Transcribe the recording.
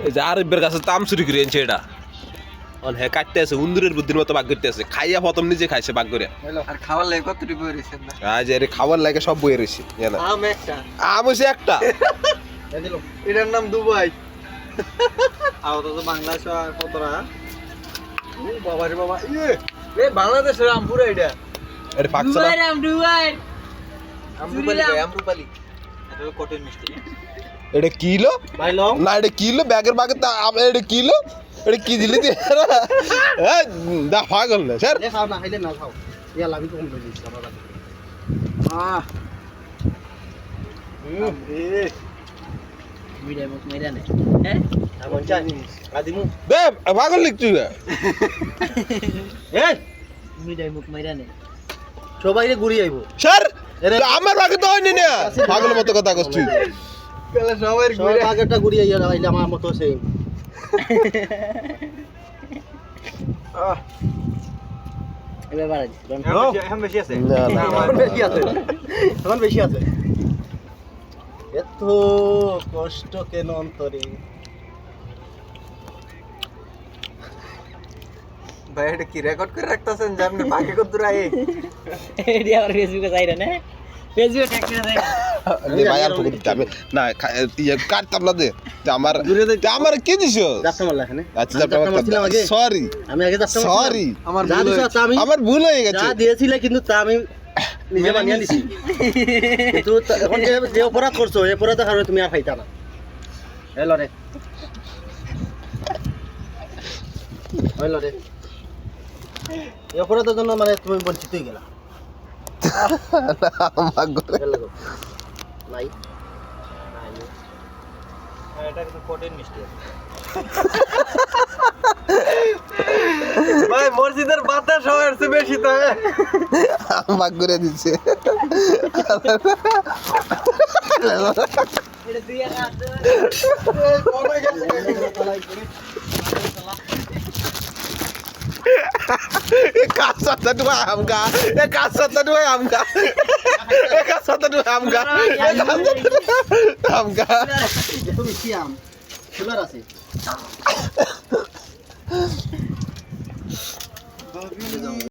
এই যে আরিফের কাছে তাম চুরি করে এনেছে এটা অন হ্যাঁ কাটতে আছে উন্দুরের বুদ্ধির মতো বাগ করতে আছে খাইয়া প্রথম নিজে খাইছে বাগ করে আর খাওয়ার লাগে কতটুকু বই রয়েছেন না আজ এর খাবার লাগে সব বইয়ে রয়েছে জানা আম একটা আম হচ্ছে একটা এটার নাম দুবাই আওতা তো বাংলাদেশ আর কতরা ও বাবা রে বাবা এ বাংলাদেশের আম পুরো এটা এটা পাকছলা আমরুপালি এটা কঠিন মিষ্টি এটা কিলো ভাই লও না এটা কিলো ব্যাগের বাগে তা এটা কিলো এটা কি দিলি তুই হ্যাঁ দা পাগল না স্যার এ খাও না খাইলে না খাও ইয়া লাভি কম করে দিছি আমার মিডিয়া মুখ মেরা নে হ্যাঁ আমন চাই আদিমু দে পাগল লিখ তুই এই মিডিয়া মুখ মেরা নে সবাই রে ঘুরি আইবো স্যার আমার বাগে তো হয়নি না পাগলের মতো কথা কস তুই তাহলে সবাই ঘুরি আগেরটা ঘুরি আইয়া আইলে আমার মতো সেম এবার বাড়াই এখন বেশি আছে না না এখন বেশি আছে এখন বেশি আছে এত কষ্ট কেন অন্তরে ভাই এটা কি রেকর্ড করে রাখতেছেন যে আপনি বাকি কত দূর আই এডি আর ফেসবুকে যাই রে না ফেসবুকে ট্যাগ করে দেয় দে ভাই আর পকেট আমি না ইয়ে কাটতাম না দে আমার আমার কি দিছো যাচ্ছে মারলা এখানে আচ্ছা সরি আমি আগে যাচ্ছে সরি আমার যা দিছো তা আমি আমার ভুল হয়ে গেছে যা দিয়েছিলে কিন্তু তা আমি নিজে বানিয়ে দিছি কিন্তু এখন যে অপরাধ করছো এই অপরাধের কারণে তুমি আর পাইতা না হ্যালো রে হ্যালো রে এই অপরাধের জন্য মানে তুমি বঞ্চিত হয়ে গেলা আমার ঘরে নাই এটা কিন্তু কঠিন মিষ্টি ভাই মসজিদের বাতাস হওয়ার চেয়ে বেশি তো ভাগ করে দিচ্ছে এটা তুই আর Kasar tadu amga, kasar tadu amga, kasar tadu amga, amga. এত মিষ্টি আম ফুলার আছে